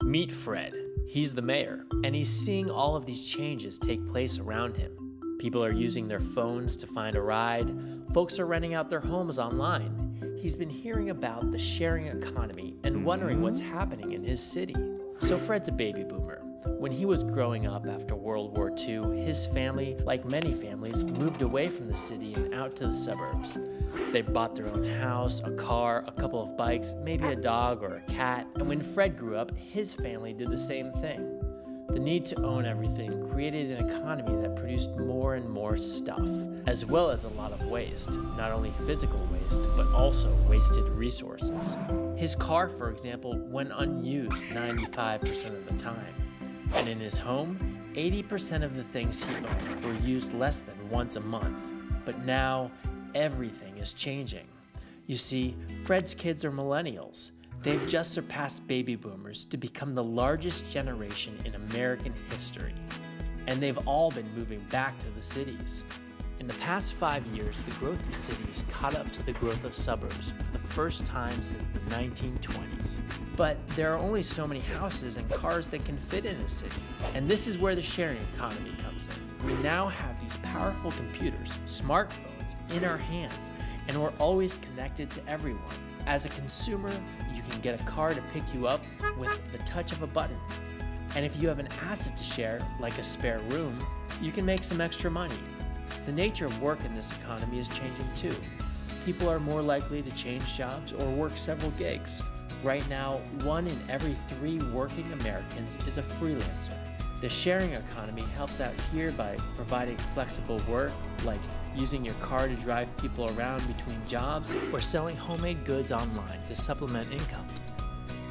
Meet Fred. He's the mayor, and he's seeing all of these changes take place around him. People are using their phones to find a ride. Folks are renting out their homes online. He's been hearing about the sharing economy and wondering what's happening in his city. So Fred's a baby boomer. When he was growing up after World War II, his family, like many families, moved away from the city and out to the suburbs. They bought their own house, a car, a couple of bikes, maybe a dog or a cat. And when Fred grew up, his family did the same thing. The need to own everything created an economy that produced more and more stuff, as well as a lot of waste, not only physical waste, but also wasted resources. His car, for example, went unused 95% of the time. And in his home, 80% of the things he owned were used less than once a month. But now, everything is changing. You see, Fred's kids are millennials. They've just surpassed baby boomers to become the largest generation in American history. And they've all been moving back to the cities. In the past 5 years, the growth of cities caught up to the growth of suburbs for the first time since the 1920s. But there are only so many houses and cars that can fit in a city. And this is where the sharing economy comes in. We now have these powerful computers, smartphones, in our hands, and we're always connected to everyone. As a consumer, you can get a car to pick you up with the touch of a button. And if you have an asset to share, like a spare room, you can make some extra money. The nature of work in this economy is changing too. People are more likely to change jobs or work several gigs. Right now, 1 in every 3 working Americans is a freelancer. The sharing economy helps out here by providing flexible work, like using your car to drive people around between jobs or selling homemade goods online to supplement income.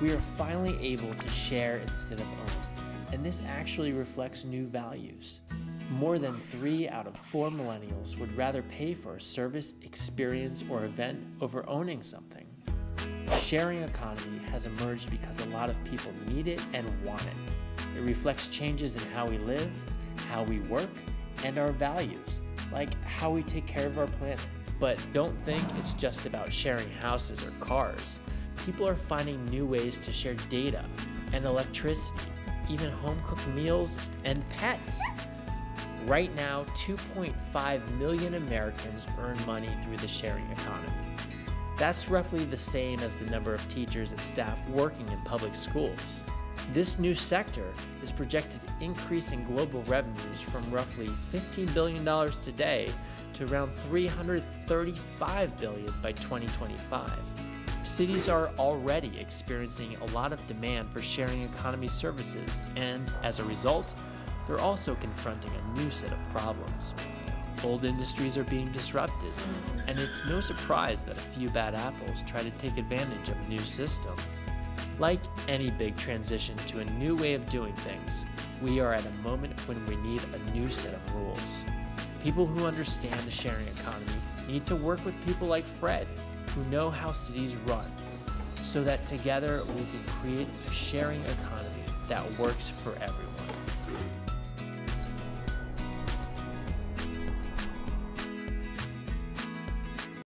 We are finally able to share instead of own, and this actually reflects new values. More than 3 out of 4 millennials would rather pay for a service, experience, or event over owning something. The sharing economy has emerged because a lot of people need it and want it. It reflects changes in how we live, how we work, and our values, like how we take care of our planet. But don't think it's just about sharing houses or cars. People are finding new ways to share data and electricity, even home-cooked meals and pets. Right now, 2.5 million Americans earn money through the sharing economy. That's roughly the same as the number of teachers and staff working in public schools. This new sector is projected to increase in global revenues from roughly $15 billion today to around $335 billion by 2025. Cities are already experiencing a lot of demand for sharing economy services, and as a result, they're also confronting a new set of problems. Old industries are being disrupted, and it's no surprise that a few bad apples try to take advantage of a new system. Like any big transition to a new way of doing things, we are at a moment when we need a new set of rules. People who understand the sharing economy need to work with people like Fred, who know how cities run, so that together we can create a sharing economy that works for everyone.